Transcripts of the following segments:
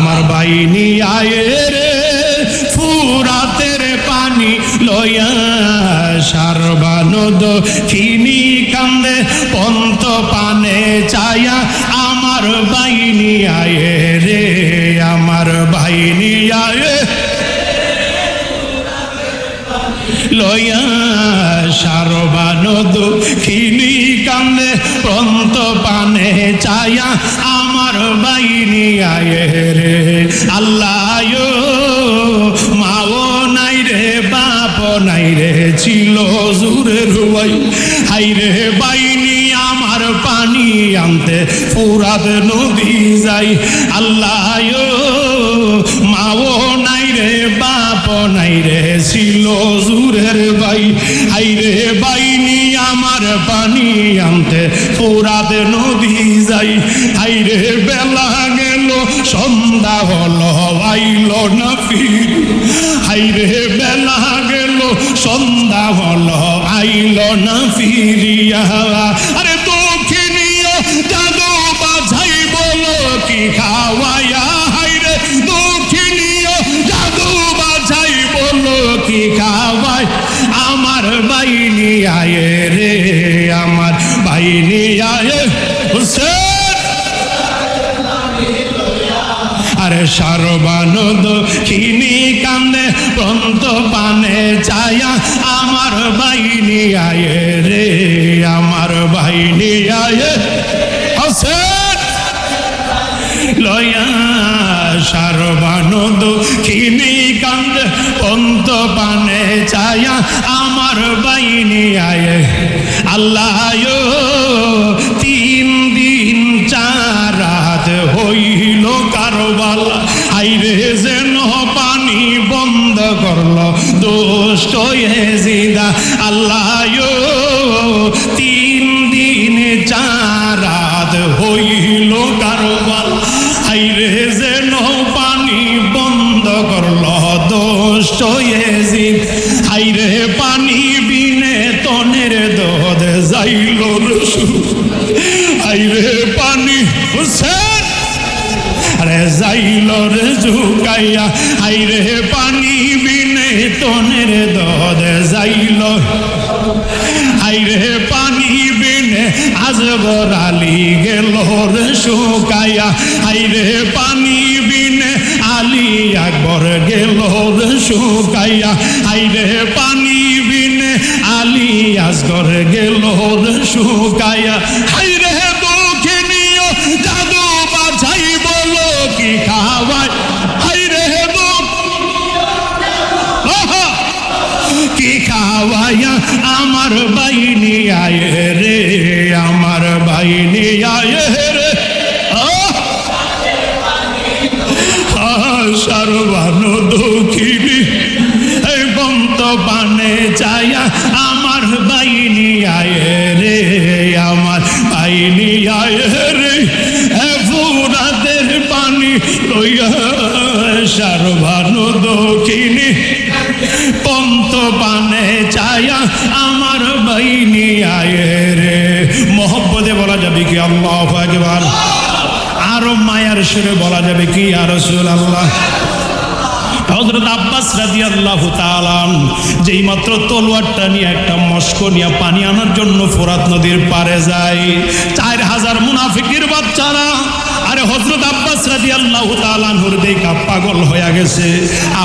আমার বাহিনী আয়ে রে ফুরাতের পানি লয়া সারবানদ খিনি কান্দে পন্ত পানে চায়া আমার বাহিনী আয়ে রে আমার বাহিনী আয়ে লয়া সারবানদ খিনি কান্দে পন্ত পানে চায়া আমার বাহিনী আয়ে রে আল্লাহ মাও নাই রে বাপ নাই রে ছিল জুরের ভাই হাই রে বাহিনী আমার পানি আনতে ফুরাত নদী যাই আল্লাহ মাও নাই রে বাপ নাই রে ছিল জুরের ভাই হাই রে বাহিনী আমার পানি আনতে ফুরাত নদী যাই হাই রে বেলা গেল সন্ধ্যা হলো আইল না ফির হাই রে বেলা গেল সন্ধ্যা হলো আইল না ফিরিয়া আরে দক্ষিণীয় জাদু বাজাই বলো কি খাওয়াইয়া হাই রে দক্ষিণীয় জাদু বাজাই বলো কি খাওয়াই আমার বাহিনী আয়ে রে আমার বাহিনী আয়ে হুসেন আরে সারবানদ খিনি কান্দে পন্ত পানে চায়া আমার বাহিনী আয়ে রে আমার বাহিনী আয়ে হুসেন লয়া সারবানদ খিনি কান্দে পন্ত পানে চায়া আমার বাহিনী আয়ে আল্লাহ 3 দিন 4 রাত হইল কারবালা আইরে যেন পানি বন্ধ করলো দুষ্ট এজিদা আল্লাহ 3 দিন 4 রাত হইল কারবালা আইরে যেন পানি বন্ধ করলো দুষ্ট এজিদ আইরে পানি বিনে তনের দোদ যাইল রসু আইরে পানি হুসেন আরে যাইল রে ঝুকাইয়া আইরে পানি বিনে তনের দোদ যাইল আইরে পানি বিনে আজগর আলী গেল রে শুকাইয়া আইরে পানি বিনে আলী আকবর গেল রে শুকাইয়া আইরে পানি বিনে আলী আসগর গেল রে শুকাইয়া আইরে দক্ষিণীয় জাদু বাজাই বলো কি খাওয়াই আইরে কি খাওয়াইয়া আমার বাহিনী আয়ে রে আমার বাহিনী আয়ে রে সারবানো দক্ষিণী বন্ত পানে চায়া আমার বাহিনী আয়ে রে আমার বাহিনী আয়ে রে ফুরাতের পানি লইয়া সারবানো দক্ষিণী পন্ত পানে চায়া আমার বাহিনী আয়ে রে মোহব্বতে বলা যাবে কি আল্লাহু আকবার আরো মায়ার সুরে বলা যাবে কি ইয়া রাসূলুল্লাহ হযরত আব্বাস রাদিয়াল্লাহু তাআলা যেই মাত্র তলোয়ারটা নিয়ে একটা মস্ক নিয়ে পানি আনার জন্য ফোরাত নদীর পারে যায় 4000 মুনাফিকের বাচ্চারা আরে হযরত আব্বাস রাদিয়াল্লাহু তাআলা আনহুর দেখা পাগল হয়ে গেছে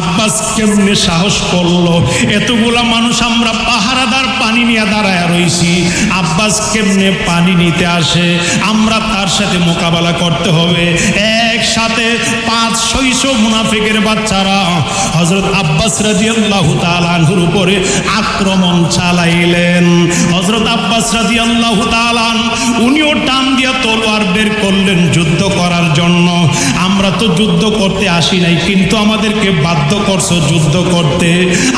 আব্বাস কেমনে সাহস করলো এতগুলা মানুষ আমরা পাহারাদার পানি নিয়ে দাঁড়ায় রইছি আব্বাস কেমনে পানি নিতে আসে আমরা তার সাথে মোকাবেলা করতে হবে একসাথে 500 মুনাফিকের বাচ্চারা হযরত আব্বাস রাদিয়াল্লাহু তাআলা আনহুর উপরে আক্রমণ চালাইলেন হযরত আব্বাস রাদিয়াল্লাহু তাআলা উনিও টান দিয়ে তলোয়ার বের করলেন যুদ্ধ করার জন্য আমরা তো যুদ্ধ করতে আসি নাই কিন্তু আমাদেরকে বাধ্য করছো যুদ্ধ করতে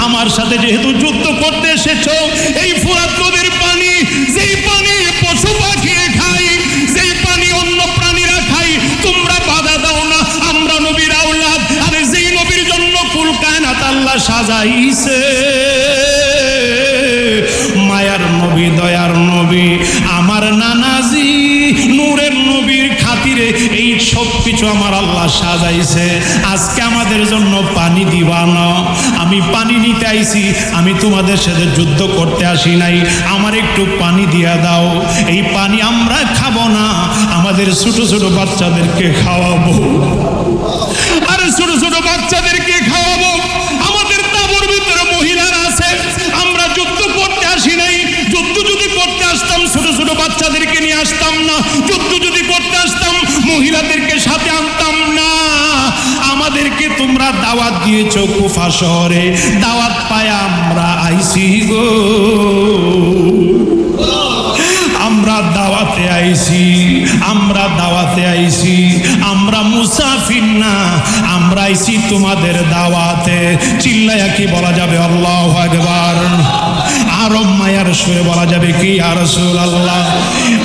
আমার সাথে যেহেতু যুদ্ধ করতে এসেছো এই ফোরাত নদীর পানি যেই পানি পশু পাখি খায় যেই পানি অন্য প্রাণীরা খায় তোমরা বাধা দাও না আমরা নবীর আওলাদ আরে যেই নবীর জন্য কুল কায়নাত আল্লাহ সাজাইছে মায়ার নবী দয়ার নবী আমার নানাজি নূরের নবীর খাতিরে এই সব কিছু কিছু আমার আল্লাহ সাজাইছে। আজকে আমাদের জন্য পানি দিবা না, আমি পানি নিতে আইছি, আমি তোমাদের সাথে যুদ্ধ করতে আসি নাই, আমার একটু পানি দিয়া দাও। এই পানি আমরা খাবো না, আমাদের ছোট ছোট বাচ্চাদেরকে খাওয়াবো। আরে ছোট ছোট বাচ্চাদেরকে খাওয়াবো। আমাদের তাঁবুর ভিতরে মহিলারা আছে, আমরা যুদ্ধ করতে আসি নাই। যুদ্ধ যদি করতে আসতাম ছোট ছোট বাচ্চাদেরকে নিয়ে আসতাম না, যুদ্ধ যদি করতে আসতাম মহিলাদেরকে সাথে আনতাম না। আমাদেরকে তোমরা দাওয়াত দিয়েছো কুফা শহরে, দাওয়াত পায় আমরা আইছি গো। আমরা দাওয়াতে আইছি, আমরা দাওয়াতে আইছি, আমরা মুসাফির না, আমরা আইছি তোমাদের দাওয়াতে। চিল্লায়া কি বলা যাবে আল্লাহু আকবার? আরো মায়ার সুরে বলা যাবে কি ইয়া রাসূলুল্লাহ?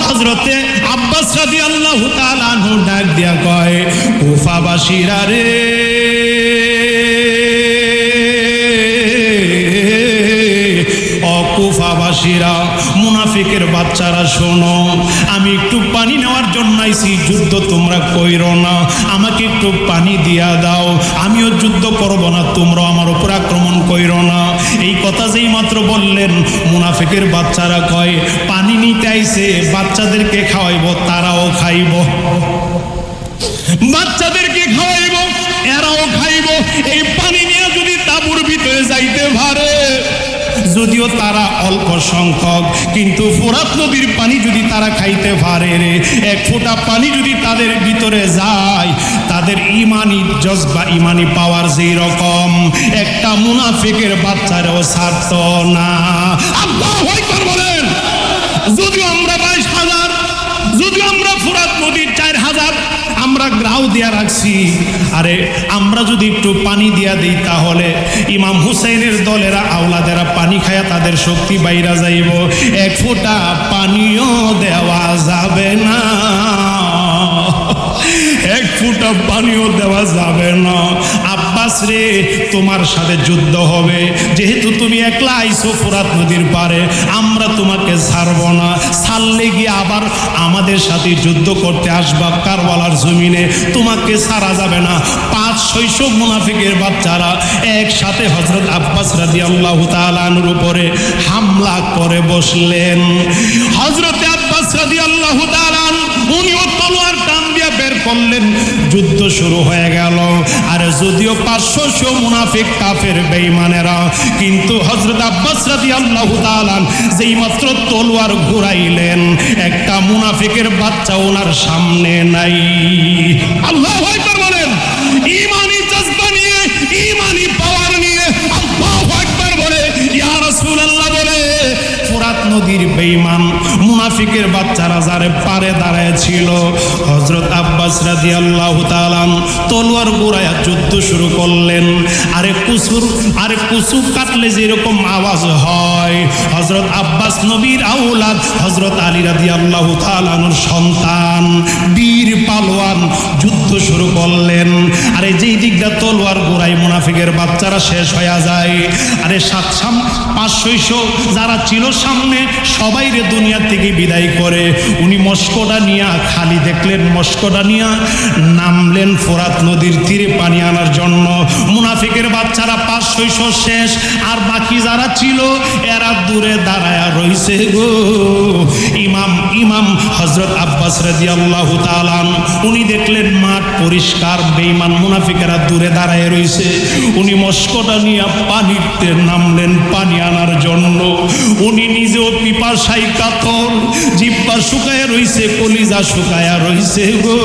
হযরতে আব্বাস রাদিয়াল্লাহু তাআলা আনহু ডাক দিয়া কয়, কুফাবাসীরা রে, কুফাবাসীরা, মুনাফিকের বাচ্চারা শোনো, আমি একটু পানি নেওয়ার জন্য আইছি, যুদ্ধ তোমরা কইরো না, আমাকে একটু পানি দিয়া দাও, আমিও যুদ্ধ করব না, তোমরাও আমার উপর আক্রমণ কইরো না। এই কথা যেই মাত্র বললেন, মুনাফিকের বাচ্চারা কয় পানি নিতে আইছে, বাচ্চাদেরকে খাওয়াইব, তারাও খাইব, বাচ্চাদেরকে খাওয়াইব, এরাও খাইব। এই পানি নিয়ে যদি তাঁবুর ভিতরে যাইতে পারে, যদিও তারা অল্প সংখ্যক, কিন্তু ফোরাত নদীর পানি যদি তারা খাইতে পারে রে, এক ফোঁটা পানি যদি তাদের ভিতরে যায়, তাদের ইমানি জজবা, ইমানি পাওয়ার যেই রকম, একটা মুনাফিকের বাচ্চারও ছাড়ত না। আল্লাহু আকবার বলেন। যদিও আমরা 22,000, যদিও আমরা ফোরাত নদীর 4,000 আমরা গ্রাউ দিয়া রাখছি, আরে আমরা যদি একটু পানি দিয়া দিই, তাহলে ইমাম হুসাইনের দলেরা, আওলাদেরা পানি খায়া তাদের শক্তি বাইরা যাইব। এক ফোঁটা পানিও দেওয়া যাবে না, এক ফোঁটা পানিও দেওয়া যাবে না। আব্বাস রে, তোমার সাথে যুদ্ধ হবে, যেহেতু তুমি একলা আইছো ফোরাত নদীর পারে, আমরা তোমাকে ছাড়ব না, ছাড়লে গিয়ে আবার আমাদের সাথে যুদ্ধ করতে আসবা কারবালার জমিনে, তোমাকে ছাড়া যাবে না। 500-600 মুনাফিকের বাচ্চারা একসাথে হযরত আব্বাস রাদিয়াল্লাহু তাআলা আনহুর উপরে হামলা করে বসলেন। হযরত আব্বাস রাদিয়াল্লাহু তাআলা উনিও তলোয়ার টান দিয়ে বের করলেন, যুদ্ধ শুরু হয়ে গেল। আর যদিও 500 মুনাফিক কাফের বেঈমানেরা, কিন্তু হযরত আব্বাস রাদিয়াল্লাহু তাআলা যেই মাত্র তলোয়ার ঘুরাইলেন, একটা মুনাফিকের বাচ্চা ওনার সামনে নাই। আল্লাহু আকবার বলেন। ঈমানি জজবা নিয়ে, ঈমানি পাওয়ার নিয়ে আল্লাহু আকবার বলে, ইয়া রাসূলুল্লাহ বলে, ফোরাত নদীর বেঈমান মুনাফিকের বাচ্চারা যারে পারে দাঁড়ায় ছিল, হযরত আব্বাস রাদিয়াল্লাহু তাআলা তলোয়ার ঘুরায়া যুদ্ধ শুরু করলেন। আরে কুসুর কাটলে যেরকম আওয়াজ হয়, হযরত আব্বাস নবীর আওলাদ, হযরত আলী রাদিয়াল্লাহু তাআলার সন্তান, বীর পালোয়ান, যুদ্ধ শুরু করলেন। আরে যেই দিকটা তলোয়ার ঘুরাই মুনাফিকের বাচ্চারা শেষ হয়ে যায়, আরে 500 যারা ছিল সামনে, সবাই রে দুনিয়া থেকে বিদায় করে উনি মস্কোটা নিয়ে, খালি দেখলেন মস্কোটা নিয়ে নামলেন ফোরাত নদীর তীরে পানি আনার জন্য। মুনাফিকের বাচ্চারা 500 শেষ, আর বাকি যারা ছিল এরা দূরে দাঁড়ায়া রইছে গো। ইমাম হযরত আব্বাস রাদিয়াল্লাহু তাআলা উনি দেখলেন মাঠ পরিষ্কার, বেঈমান মুনাফিকেরা দূরে দাঁড়ায় রইছে। উনি মস্কোটা নিয়ে পানিতে নামলেন পানি আনার জন্য। উনি নিজেও পিপাসায় কাতর, জিহ্বা শুকায়া রইছে, কলিজা শুকায়া রইছে গো।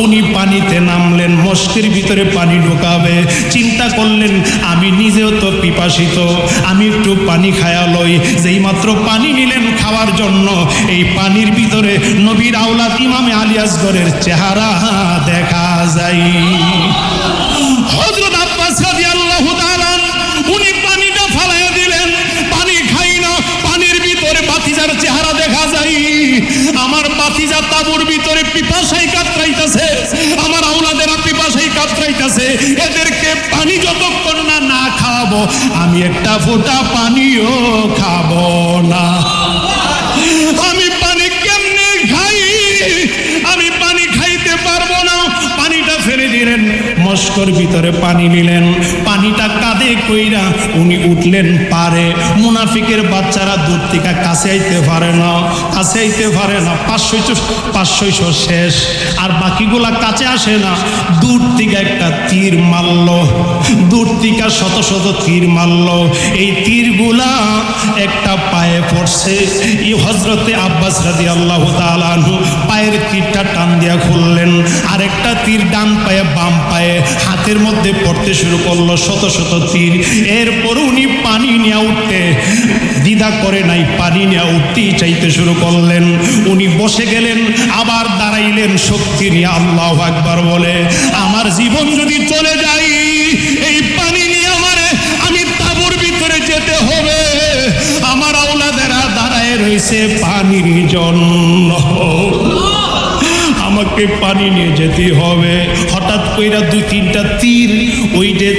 উনি পানিতে নামলেন, মস্কের ভিতরে পানি ঢোকাবে, চিন্তা করলেন আমি নিজেও তো পিপাসিত, আমি একটু পানি খায়া লই। যেই মাত্র পানি নিলেন খাওয়ার জন্য, এই পানির ভিতরে নবীর আওলাদ ইমামে আলী আসগরের চেহারা দেখা যায়। হযরত আব্বাস রাদিয়াল্লাহু তাআলা উনি পানিটা ফালাইয়া দিলেন, পানি খাই না, পানির ভিতরে বাতিজার চেহারা দেখা যায়। আমার বাতিজা তাঁবুর ভিতরে পিপাসায় কাতরাইতেছে, আমার আওলাদেরা পিপাসায় কাতরাইতেছে, এদেরকে পানি যতক্ষণ না খাওয়াবো, আমি একটা ফোঁটা পানিও খাবো না। আমি পানি কেমনে খাই? আমি পানি খাইতে পারবো না। মস্কর ভিতরে পানি নিলেন, পানিটা কাঁধে কইরা উনি উঠলেন পারে। মুনাফিকের বাচ্চারা দূর থেকে কাছে আইতে পারে না, কাছে আইতে পারে না, 500 শেষ, আর বাকিগুলা কাছে আসে না। দূর থেকে একটা তীর মারল, দূর থেকে শত শত তীর মারল। এই তীরগুলা একটা পায়ে পড়ছে। এই হযরতে আব্বাস রাদিয়াল্লাহু তাআলা আনহু পায়ের তীরটা টান দিয়া খুললেন, আর একটা তীর ডান পায়ে বাম পায়ে হাতের মধ্যে পড়তে শুরু করলো, শত শত তীর। এরপর উনি পানি নিয়ে উঠতে দ্বিধা করে নাই, পানি নিয়ে উঠতেই চাইতে শুরু করলেন। উনি বসে গেলেন, আবার দাঁড়াইলেন শক্তি নিয়ে আল্লাহু আকবার বলে, আমার জীবন যদি চলে যায় এই পানি নিয়ে আমি তাঁবুর ভিতরে যেতে হবে। আমার আওলাদেরা দাঁড়ায় রয়েছে পানির জন্য, আমাকে পানি নিয়ে যেতে হবে। হঠাৎ কইরা 2-3টা তীর, ওই যে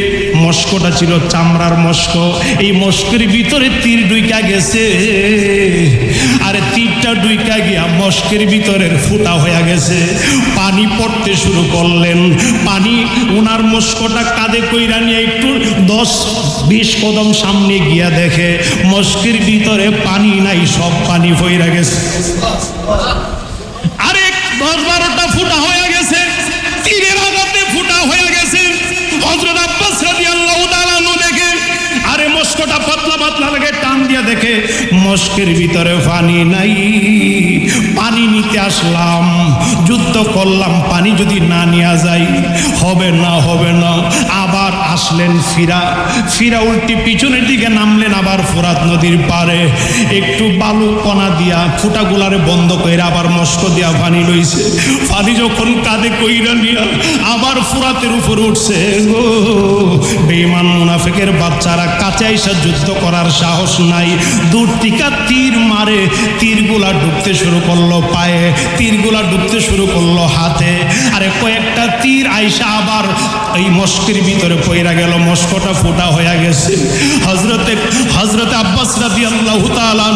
মস্কটা ছিল চামড়ার মস্ক, এই মস্কের ভিতরে তীর ঢুইকা গেছে, আর তীরটা ঢুইকা গিয়া মস্কের ভিতরের ফুটা হয়ে গেছে। পানি পড়তে শুরু করলেন, পানি ওনার মস্কটা কাঁধে কইরা নিয়ে একটু 10-20 কদম সামনে গিয়া দেখে মস্কের ভিতরে পানি নাই, সব পানি হইয়া গেছে। 10-12টা ফুটা হয়ে গেছে, তীরের আঘাতে ফুটা হয়ে গেছে। হযরত আব্বাস রাদিয়াল্লাহু তাআলা আনহু দেখে, আরে মস্কটা পাতলা পাতলা লাগে, টান দিয়া দেখে মস্কের ভিতরে পানি নাই। পানি নিতে আসলাম, যুদ্ধ করলাম, পানি যদি না নিয়ে যাই হবে না, হবে না। আবার আসলেন ফিরা উল্টি পিছনের দিকে নামলেন, আবার ফোরাত নদীর পারে একটু বালু কণা দিয়া ফুটাগুলারে বন্ধ করে আবার মস্ক দিয়া পানি লইছে। পানি যখন কাঁধে কইরা নিয়া আবার ফোরাতের উপর উঠছে গো, বেঈমান মুনাফিকের বাচ্চারা কাছে আইসা যুদ্ধ করার সাহস নাই, দূর থেকে তীর মারে। তীরগুলা ঢুকতে শুরু করলো পায়ে, তীরগুলা ঢুকতে শুরু করলো হাতে, আরে কয়েকটা তীর আইসা আবার এই মস্কের ভিতরে পইরা গেল, মস্কটা ফোটা হয়ে গেছে। হযরতে আব্বাস রাদিয়াল্লাহু তাআলা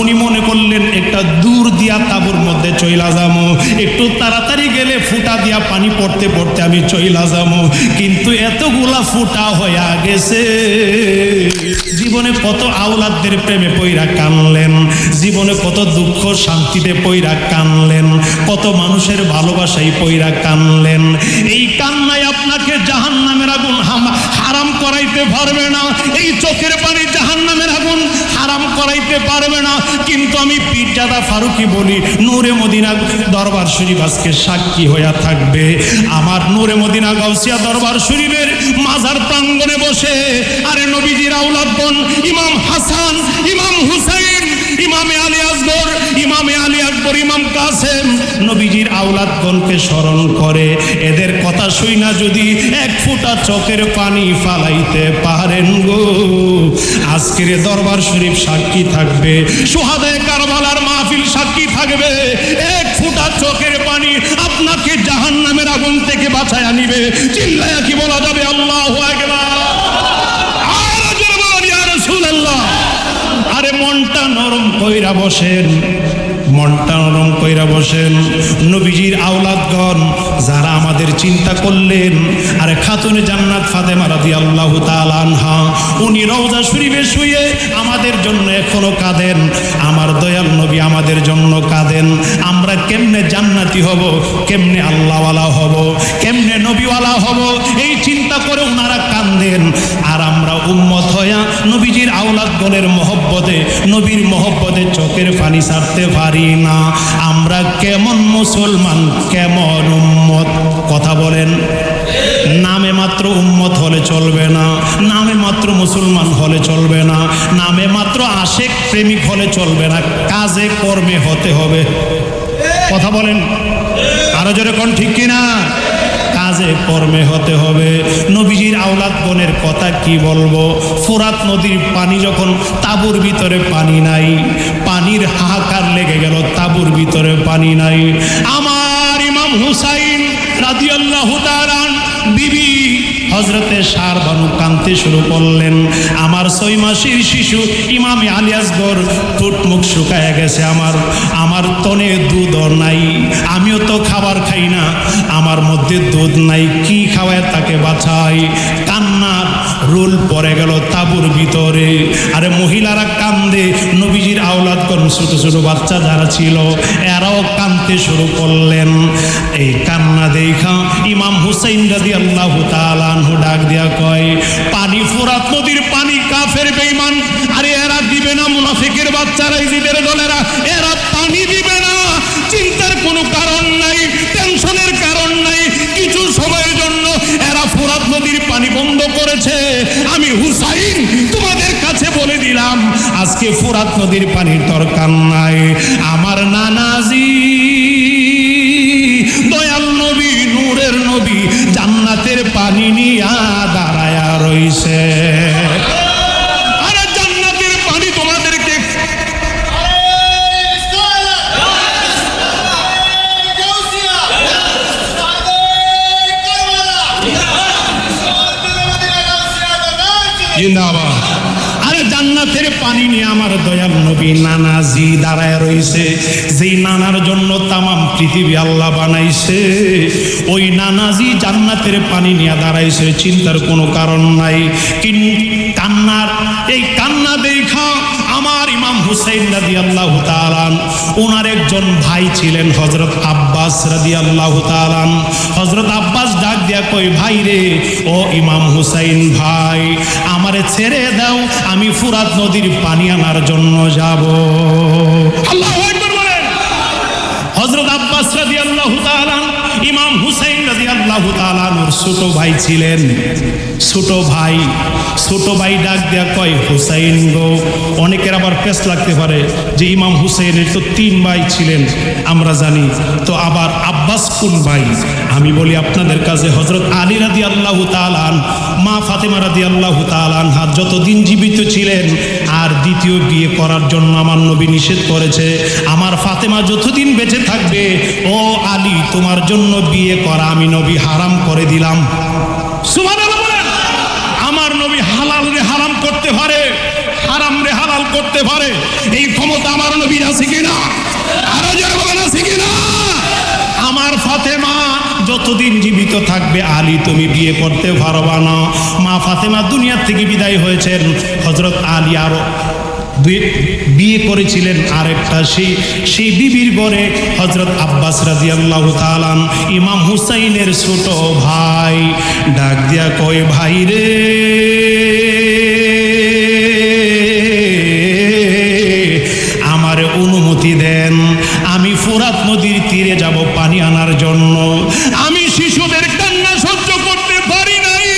উনি মনে করলেন একটা দূর দিয়া তাঁবুর মধ্যে চইলা যাবো, একটু তাড়াতাড়ি গেলে ফুটা দিয়া পানি পড়তে পড়তে আমি চইলা যাবো, কিন্তু এতগুলা ফুটা হয়ে গেছে। জীবনে কত আওলাদদের প্রেমে পইরা কানলেন, জীবনে কত দুঃখ শান্তিতে পইরা কানলেন, কত মানুষের ভালোবাসায় পইরা কানলেন। এই কান্নায় আপনাকে জাহান্নামের আগুন হারাম করাইতে পারবে না, এই চোখের পানি জাহান্নামের আগুন হারাম করাইতে পারবে না। কিন্তু আমি পীরজাদা ফারুকী বলি, নূরে মদিনা দরবার শরীফ আজকে সাক্ষী হইয়া থাকবে। আমার নূরে মদিনা গাউসিয়া দরবার শরীফের মাজার প্রাঙ্গণে বসে আরে নবীজির আওলাদগণ ইমাম হাসান, ইমাম হুসাইন, ইমামে আলী আসগর, ইমামে আলী আকবর, ইমাম কাসেম নবীজির আওলাদগণকে স্মরণ করে। এদের কথা শুই না যদি এক ফোঁটা চোখের পানি ফালাইতে পারেন গো, আজকের দরবার শরীফ সাক্ষী থাকবে, শুহাদায়ে কারবালার মাহফিল সাক্ষী থাকবে। এক ফোঁটা চোখের পানি আপনাকে জাহান্নামের আগুন থেকে বাঁচায় আনিবে। চিল্লায়া কি বলা যাবে আল্লাহু আকবার? আরে মনটা নরম কইরা বসেন, মনটা নরম কইরা বসেন। নবীজির আওলাদগণ যারা আমাদের চিন্তা করলেন, আরে খাতুনে জান্নাত ফাতেমা রাদিয়াল্লাহু তাআলা আনহা উনি রওজা শরীফে শুয়ে আমাদের জন্য এখনো কাঁদেন। আমার দয়াল নবী আমাদের জন্য কাঁদেন। আমরা কেমনে জান্নাতি হব, কেমনে আল্লাহওয়ালা হব, কেমনে নবীওয়ালা হব, এই চিন্তা করে ওনারা কাঁদেন। আর আমরা উম্মত হইয়া নবীজির আওলাদগণের মহব্বতে, নবীর মহব্বতে চোখের পানি ছাড়তে পারি না। আমরা কেমন মুসলমান, কেমন উম্মত? কথা বলেন। নামে মাত্র উম্মত হলে চলবে না, নামে মাত্র মুসলমান হলে চলবে না, নামে মাত্র আশেক প্রেমিক হলে চলবে না, কাজে কর্মে হতে হবে। কথা বলেন, আরো জোরে কোন ঠিক কিনা? কাজে কর্মে হতে হবে। নবীজির আওলাদগণের কথা কি বলবো? ফোরাত নদীর পানি যখন তাঁবুর ভিতরে পানি নাই, পানির হাহাকার লেগে গেল, তাঁবুর ভিতরে পানি নাই। আমার ইমাম হুসাইন রাদিয়াল্লাহু তাআলা বিবি হজরতে শারবানু কাঁদতে শুরু করলেন। আমার 6 মাসের শিশু ইমামে আলী আসগর ঠোঁট মুখ শুকায় গেছে, আমার তনে দুধও নাই, আমিও তো খাবার খাই না, আমার মধ্যে দুধ নাই, কি খাওয়ায় তাকে বাঁচাই। কান্নার রোল পড়ে গেল তাঁবুর ভিতরে। আরে মহিলারা কান্দে, নবীজির আওলাদগণ ছোট ছোট বাচ্চা যারা ছিল এরাও কাঁদতে শুরু করলেন। এই কান্না দেখা ইমাম হুসাইন রাদিয়াল্লাহু তাআলা আনহু ডাক দিয়া কয়, পানি ফোরাত নদীর পানি কাফের বেঈমান, আরে এরা দিবে না, মুনাফিকের বাচ্চারা ইজিদের দলেরা এরা পানি দিবে না, চিন্তার কোনো কারণ নাই, টেনশনের কারণ নাই, কিছু সময়ের জন্য এরা ফোরাত নদীর পানি বন্ধ করেছে। আমি হুসাইন তোমাদের কাছে বলে দিলাম আজকে ফোরাত নদীর পানির দরকার নাই। আমার নানাজি দয়াল নবী, নূরের নবী জান্নাতের পানি নিয়া দাঁড়ায়া রইছে। আরে জান্নাতের পানি তোমাদেরকে জিন্দাবাদ। আরে জান্নাতের পানি নিয়ে আমার দয়াল নবী নানাজি দাঁড়ায় রইছে। যেই নানার জন্য তামাম পৃথিবী আল্লাহ বানাইছে, ওই নানাজি জান্নাতের পানি নিয়ে দাঁড়াইছে, চিন্তার কোনো কারণ নাই। কান্নার এই কান্না দেখা আমার ইমাম হুসাইন রাদিয়াল্লাহু তাআলা, ওনার একজন ভাই ছিলেন হযরত আব্বাস রাদিয়াল্লাহু তাআলা। হযরত আব্বাস ডাক দিয়া কই, ভাই রে, ও ইমাম হুসাইন ভাই, আমারে ছেড়ে দাও, আমি ফুরাত নদীর পানি আনার জন্য যাব। আল্লাহু আকবার বলেন। হযরত আব্বাস রাদিয়াল্লাহু তাআলা ইমাম হুসাইন রাদিয়াল্লাহু তাআলা ওর ছোট ভাই ছিলেন। ছোট ভাই ডাক দেয়া কয়, হুসাইন গো, অনেকের আবার পেশ লাগতে পারে যে ইমাম হুসাইনের তো 3 ভাই ছিলেন আমরা জানি, তো আবার আব্বাস কোন ভাই? আমি বলি আপনাদের কাছে হযরত আলী রাদিয়াল্লাহু তাআলা, মা ফাতেমা রাদিয়াল্লাহু তাআলা আনহা যতদিন জীবিত ছিলেন আর দ্বিতীয় বিয়ে করার জন্য আমার নবী নিষেধ করেছে। আমার ফাতেমা যতদিন বেঁচে থাকবে, ও আলী তোমার জন্য বিয়ে করা আমি নবী হারাম করে দিলাম। সুবহানাল্লাহ বলেন। আমার নবী হালাল রে হারাম করতে পারে, হারাম রে হালাল করতে পারে, এই ক্ষমতা আমার নবীর আছে কিনা? আরো জোরে বলেন, আছে কিনা? আমার ফাতেমা যতদিন জীবিত থাকবে আলী তুমি বিয়ে করতে পারবা না। মা ফাতেমা দুনিয়া থেকে বিদায় হয়েছেন, হযরত আলী আরো বিয়ে করেছিলেন আরেকটা, সেই বিবির ঘরে হযরত আব্বাস রাদিয়াল্লাহু তাআলা ইমাম হুসাইনের ছোট ভাই ডাক দিয়া কয়, ভাই রে, আমার অনুমতি দেন, আমি ফোরাত নদীর তীরে যাব পানি আনার জন্য। আমি শিশুদের কান্না সহ্য করতে পারি নাই,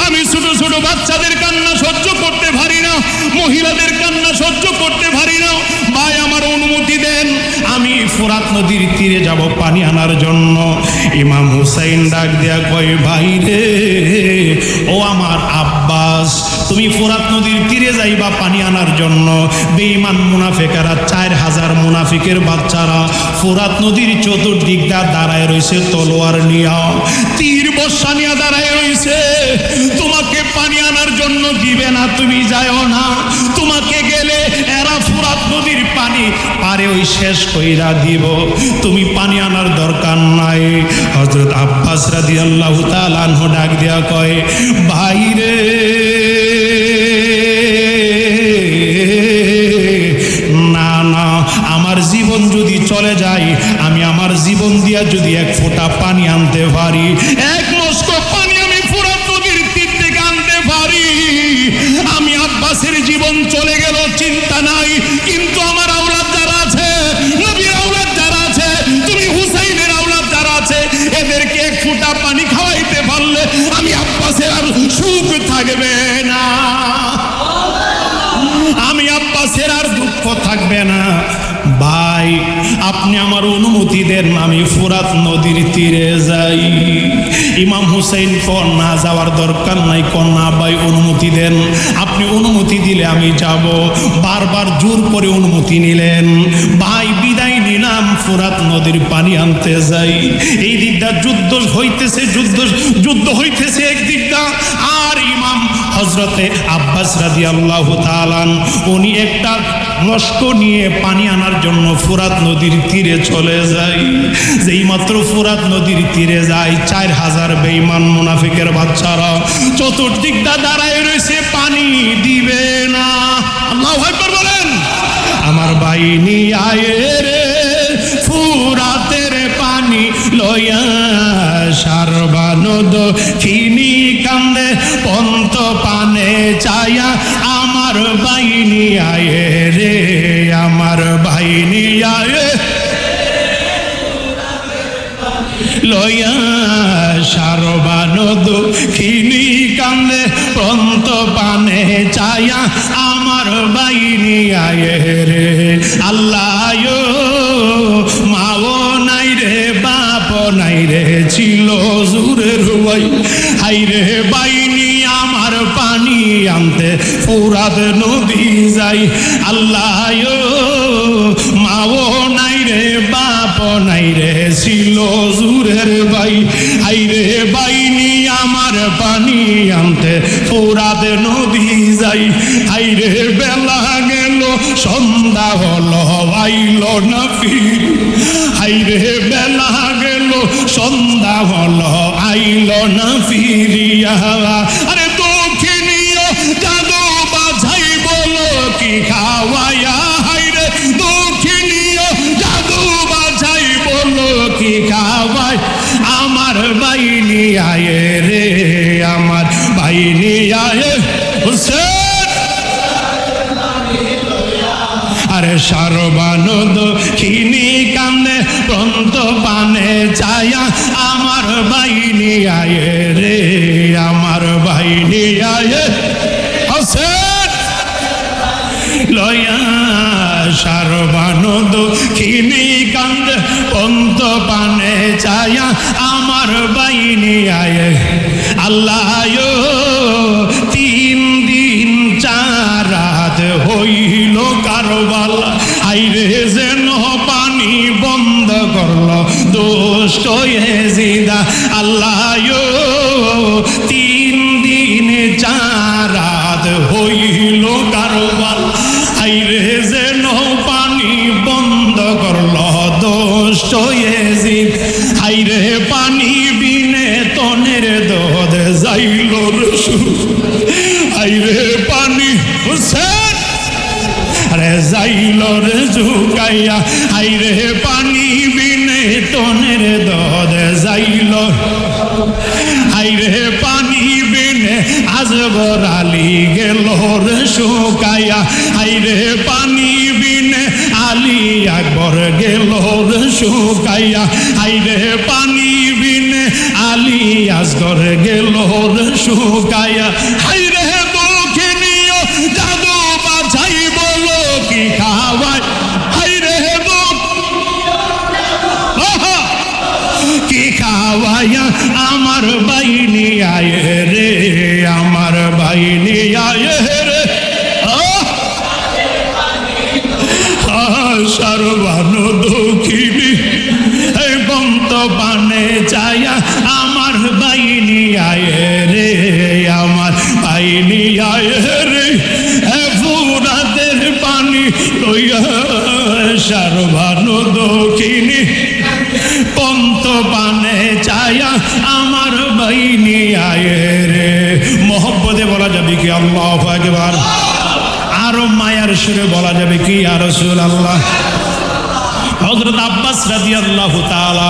আমি ছোট ছোট বাচ্চাদের কান্না সহ্য করতে পারি না, মহিলাদের কান্না সহ্য করতে পারি না। ভাই আমার অনুমতি দেন, আমি ফোরাত নদীর তীরে যাব পানি আনার জন্য। ইমাম হুসাইন ডাক দেয়া কয়, ভাই রে, ও আমার আব্বাস, তুমি ফোরাত নদীর তীরে যাইবা পানি আনার জন্য। বেঈমান মুনাফিকেরা 4000 মুনাফিকের বাচ্চারা ফোরাত নদীর চতুর্দিক দাঁড়ায় রয়েছে, তলোয়ার নিয়া, তীর বর্ষা নিয়ে দাঁড়ায় রয়েছে। তোমাকে পানি আনার জন্য দিবে না, তুমি যাও না, তোমাকে গেলে এরা ফোরাত নদীর পানি পারে ওই শেষ কইরা দিব, তুমি পানি আনার দরকার নাই। হযরত আব্বাস রাদিয়াল্লাহু তাআলা আনহু ডাক দিয়া কয়, ভাই রে, না না, আমার জীবন যদি চলে যায়, আমি আমার জীবন দিয়া যদি 1 ফোঁটা পানি আনতে পারি, 1 মস্ক পানি আমি ফোরাত নদীর তীর থেকে আনতে পারি, আমি আব্বাসের জীবন চলে গেল চিন্তা নাই, কিন্তু আমার আওলাদ যারা আছে, নবীর আওলাদ যারা আছে, তুমি হুসাইনের আওলাদ যারা আছে, এদেরকে 1 ফোঁটা পানি খাওয়াইতে পারলে আমি আব্বাসের আর সুখ থাকবে না, আমি আব্বাসের আর দুঃখ থাকবে না। ভাই আপনি আমার অনুমতি দেন, আমি ফোরাত নদীর তীরে যাই। ইমাম হুসাইন কোন না যাওয়ার দরকার নাই, কোন না ভাই অনুমতি দেন, আপনি অনুমতি দিলে আমি যাব। বারবার জোর করে অনুমতি নিলেন, ভাই বিদায় নিলাম ফুরাত নদীর পানি আনতে যাই। এই দিকটা যুদ্ধ হইতেছে একদিকটা, আর ইমাম হযরতে আব্বাস রাদিয়াল্লাহু তাআলা উনি একটা লস্কর নিয়ে পানি আনার জন্য ফুরাত নদীর তীরে চলে যায়। যেই মাত্র ফুরাত নদীর তীরে যায়, 4000 বেঈমান মুনাফিকের বাচ্চারা চতুর্দিকটা দাঁড়ায় রয়েছে, পানি দিবে না। আল্লাহু আকবার বলেন। আমার বাহিনী আয়ে রে ফুরাতের পানি লইয়া, সারবানদ খিনি কান্দে পন্ত পানে চায়া, আমার বাহিনী আয়ে রে, আমার বাহিনী আয়ে লইয়া, সারবানদ খিনি কান্দে পন্ত পানে চায়া, আমার বাহিনী আয়ে রে। আল্লাহ মাও নাই রে, বাপ নাই রে, ছিল জুরের ভাই, হাই রে বাহিনী আমার পানি আনতে ফুরাত নদী যাই। আল্লাহ মাও নাই রে, বাপ নাই রে, ছিল জুরের ভাই, হাই রে বাহিনী আমার পানি আনতে ফুরাত নদী যাই। হাই রে বেলা গেল, সন্ধ্যা হলো, আইল না ফির, হাই রে বেলা গেল, সন্ধ্যা হলো, আইল না ফিরিয়া। আরে দক্ষিণীয় জাদু বাজাই বলো কি খাওয়াইয়া, হাই রে দক্ষিণীয় জাদু বাজাই বলো কি খাওয়াই, আমার বাহিনী আয়ে রে, আমার বাহিনী আয়ে হুসেন। আরে সারবানদ খিনি কান্দে পন্ত পানে চায়া, আমার বাহিনী আয়ে রে, আমার বাহিনী আয়ে হুসেন লয়া, সারবানদ খিনি কান্দে পন্ত পানে চায়া, আমার বাহিনী আয়ে। আল্লাহ 3 দিন 4 রাত হইল কারবালা, আইরে যেন পানি বন্ধ করল দুষ্ট এজিদা। আল্লাহ 3 দিন 4 রাত হইল কারবালা, আইরে যেন পানি বন্ধ করল দুষ্ট এজিদ। হাইরে পানি বিনে তনের দোদ যাইল রসু, হাইরে পানি হুসেন আরে যাইল রে ঝুকাইয়া, হাইরে পানি বিনে তনের দোদ যাইল, হাইরে পানি বিনে আজগর আলী গেল রে শুকাইয়া, হাইরে পানি বিনে আলী আকবর গেল রে শুকাইয়া, হাইরে পানি বিনে আলী আসগর গেল রে শুকাইয়া। হাইরে দক্ষিণীয় জাদু বাছাই বলো কি খাওয়াই, হাইরে কি খাওয়াইয়া, আমার বাহিনী আয়ে রে, আমার বাহিনী আয়ে রে। সারবানদ খিনি পন্ত পানে চায়া, আমার বাহিনী আয়ে রে, আমার বাহিনী আয়ে রে। ফুরাতের পানি লইয়া, সারবানদ খিনি পন্ত পানে চায়া, আমার বাহিনী আয়ে রে। মোহব্বতে বলা যাবে কি আল্লাহু আকবার? আরো মায়ার সুরে বলা যাবে কি ইয়া রাসূলুল্লাহ? হযরত আব্বাস রাদিয়াল্লাহু তাআলা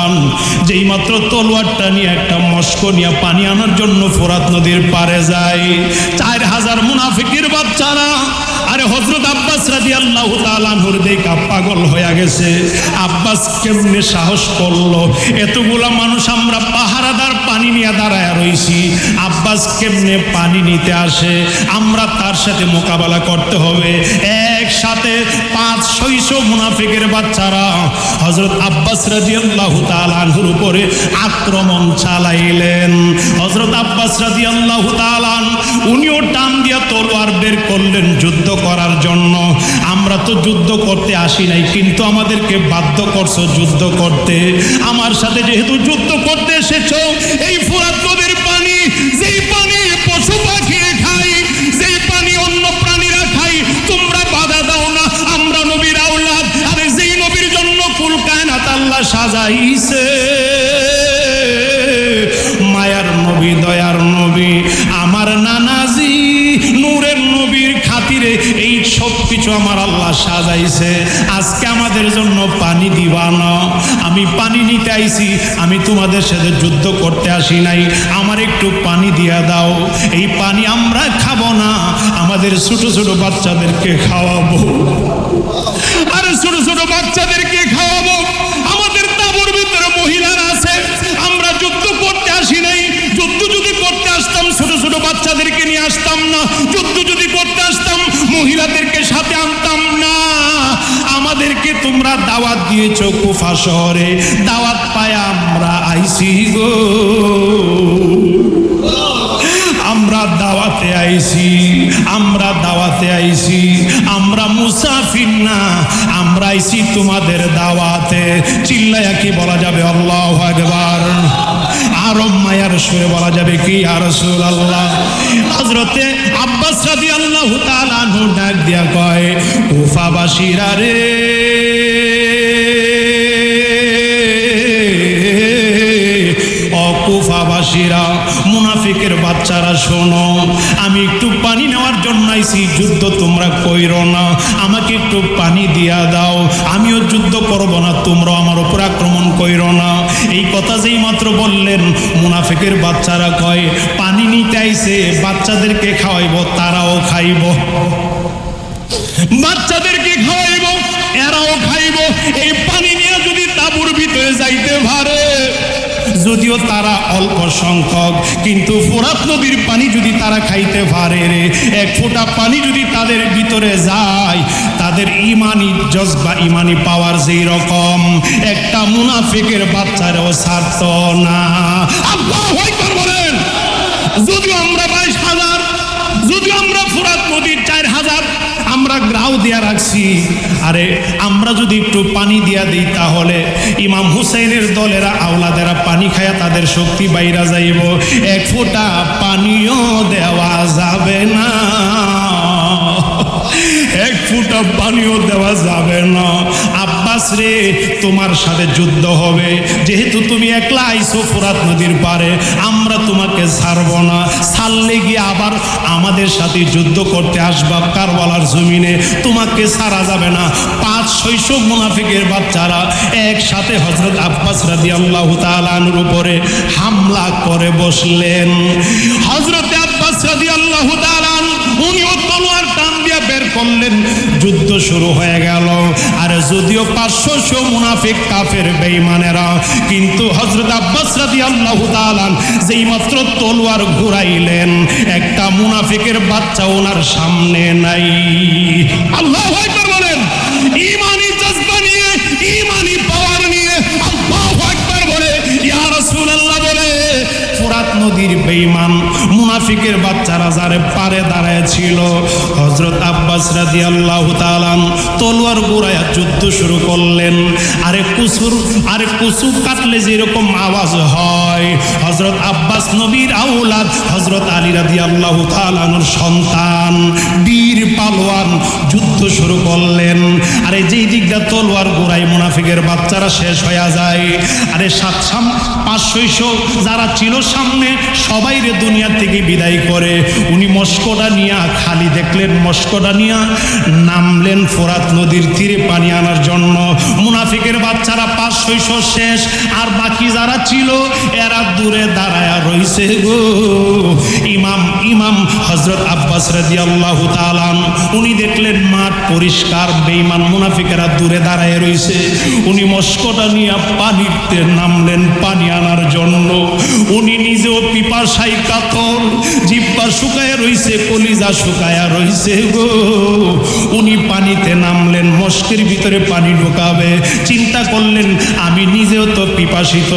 যেই মাত্র তলোয়ারটা নিয়ে একটা মস্কো নিয়ে পানি আনার জন্য ফোরাত নদীর পারে যায়, 4000 মুনাফিকের বাচ্চারা আরে হযরত আব্বাস রাদিয়াল্লাহু তাআলা নূর দেখা পাগল হয়ে গেছে। আব্বাস কেমনে সাহস করলো? এতগুলা মানুষ আমরা পাহারাদার পানি নিয়ে দাঁড়ায় রইছি, আব্বাস কেমনে পানি নিতে আসে? আমরা তার সাথে মোকাবেলা করতে হবে। একসাথে 500-600 মুনাফিকের বাচ্চারা হযরত আব্বাস রাদিয়াল্লাহু তাআলা আনহুর উপরে আক্রমণ চালাইলেন। হযরত আব্বাস রাদিয়াল্লাহু তাআলা উনিও টান দিয়া তলোয়ার বের করলেন যুদ্ধ করার জন্য। আমরা তো যুদ্ধ করতে আসি নাই, কিন্তু আমাদেরকে বাধ্য করছো যুদ্ধ করতে। আমার সাথে যেহেতু যুদ্ধ করতে এসেছো, এই ফুরাত নদীর পানি, যেই পানি পশু পাখি খাই, যেই পানি অন্য প্রাণীরা খাই, তোমরা বাধা দাও না। আমরা নবীর আওলাদ, আরে যেই নবীর জন্য কুল কায়নাত আল্লাহ সাজাইছে, মায়ার নবী, দয়ার নবী, আমার নানাজি নূরের নবীর খাতিরে এই সব কিছু আমার আল্লাহ সাজাইছে। আজকে আমাদের জন্য পানি দিবা না। আমি পানি নিতে আইছি, আমি তোমাদের সাথে যুদ্ধ করতে আসি নাই। আমার একটু পানি দিয়া দাও। এই পানি আমরা খাবো না, আমাদের ছোট ছোট বাচ্চাদেরকে খাওয়াবো। আরে ছোট ছোট বাচ্চাদেরকে খাওয়াবো। আমাদের তাঁবুর ভিতরে মহিলারা আছে। আমরা যুদ্ধ করতে আসি নাই। যুদ্ধ যদি করতে আসতাম ছোট ছোট বাচ্চাদেরকে নিয়ে আসতাম না। যুদ্ধ যদি করতে আসতাম মহিলাদেরকে সাথে আনতাম না। আমাদেরকে তোমরা দাওয়াত দিয়েছো কুফা শহরে, দাওয়াত পায় আমরা আইছি গো। আমরা দাওয়াতে আইছি, আমরা দাওয়াতে আইছি। আমরা মুসাফির না, আমরা আইছি তোমাদের দাওয়াতে। চিল্লায়া কি বলা যাবে আল্লাহু আকবার? আরো মায়ার সুরে বলা যাবে কি ইয়া রাসূলুল্লাহ? হযরতে আব্বাস রাদিয়াল্লাহু তাআলা আনহু ডাক দিয়া কয়, কুফাবাসীরা রে, কুফাবাসীরা, মুনাফিকের বাচ্চারা শোনো, আমি একটু পানি নেওয়ার জন্য আইছি। যুদ্ধ তোমরা কইরো না, আমাকে একটু পানি দিয়া দাও। আমিও যুদ্ধ করব না, তোমরাও আমার উপর আক্রমণ কইরো না। এই কথা যেই মাত্র বললেন, মুনাফিকের বাচ্চারা কয়, পানি নিতে আইছে, বাচ্চাদেরকে খাওয়াইব, তারাও খাইব। বাচ্চাদেরকে খাওয়াইব, এরাও খাইব। এই পানি নিয়ে যদি তাঁবুর ভিতরে যাইতে পারে, যদিও তারা অল্প সংখ্যক, কিন্তু ফোরাত নদীর পানি যদি তারা খাইতে পারে রে, এক ফোঁটা পানি যদি তাদের ভিতরে যায়, তাদের ইমানি জজবা, ইমানি পাওয়ার যেই রকম, একটা মুনাফিকের বাচ্চারও ছাড়ত না। আল্লাহু আকবার বলেন। যদিও আমরা 22,000, যদিও আমরা ফোরাত নদীর 4,000 আমরা গ্রাউ দিয়া রাখছি, আরে আমরা যদি একটু পানি দিয়া দিই, তাহলে ইমাম হুসাইনের দলেরা, আওলাদেরা পানি খায়া তাদের শক্তি বাইরা যাইব। এক ফোঁটা পানিও দেওয়া যাবে না, এক ফোঁটা পানিও দেওয়া যাবে না। আব্বাস রে, তোমার সাথে যুদ্ধ হবে। যেহেতু তুমি একলা আইছো ফোরাত নদীর পারে, আমরা তোমাকে ছাড়ব না। ছাড়লে গিয়ে আবার আমাদের সাথে যুদ্ধ করতে আসবা কারবালার জমিনে, তোমাকে ছাড়া যাবে না। 500-600 মুনাফিকের বাচ্চারা একসাথে হযরত আব্বাস রাদিয়াল্লাহু তাআলা আনহুর উপরে হামলা করে বসলেন। হযরত আব্বাস রাদিয়াল্লাহু তাআলা উনিও তলোয়ার টান দিয়ে বের করলেন। যুদ্ধ শুরু হয়ে গেল। আর যদিও 500 মুনাফিক কাফের বেঈমানেরা, কিন্তু হযরত আব্বাস রাদিয়াল্লাহু তাআলা যেই মাত্র তলোয়ার ঘুরাইলেন, একটা মুনাফিকের বাচ্চা ওনার সামনে নাই। আল্লাহু আকবার বলেন। ঈমানি জজবা নিয়ে, ঈমানি পাওয়ার নিয়ে আল্লাহু আকবার বলে, ইয়া রাসূলুল্লাহ বলে, ফোরাত নদীর বেঈমান মুনাফিকের বাচ্চারা যারে পারে দাঁড়ায় ছিল, হযরত আব্বাস রাদিয়াল্লাহু তাআলা তলোয়ার ঘুরায়া যুদ্ধ শুরু করলেন। আরে কুসুর কাটলে যেরকম আওয়াজ হয়, হযরত আব্বাস নবীর আওলাদ, হযরত আলী রাদিয়াল্লাহু তাআলার সন্তান, বীর পালোয়ান, যুদ্ধ শুরু করলেন। আরে যেই দিকটা তলোয়ার ঘুরাই মুনাফিকের বাচ্চারা শেষ হয়ে যায়। আরে 500 যারা ছিল সামনে, সবাই রে দুনিয়া থেকে বিদায় করে উনি মস্কোটা নিয়া, খালি দেখলেন মস্কোটা নিয়া নামলেন ফোরাত নদীর তীরে পানি আনার জন্য। মুনাফিকের বাচ্চারা 500 শেষ, আর বাকি যারা ছিল এরা দূরে দাঁড়ায়া রইছে গো। ইমাম হযরত আব্বাস রাদিয়াল্লাহু তাআলা উনি দেখলেন মাঠ পরিষ্কার, বেঈমান মুনাফিকেরা দূরে দাঁড়ায় রইছে। উনি মস্কটা নিয়ে পানিতে নামলেন পানি আনার জন্য। উনি নিজেও পিপাসায় কাতর, জিহ্বা শুকায়া রইছে, কলিজা শুকায়া রইছে গো। উনি পানিতে নামলেন, মস্কের ভিতরে পানি ঢোকাবে, চিন্তা করলেন আমি নিজেও তো পিপাসিত,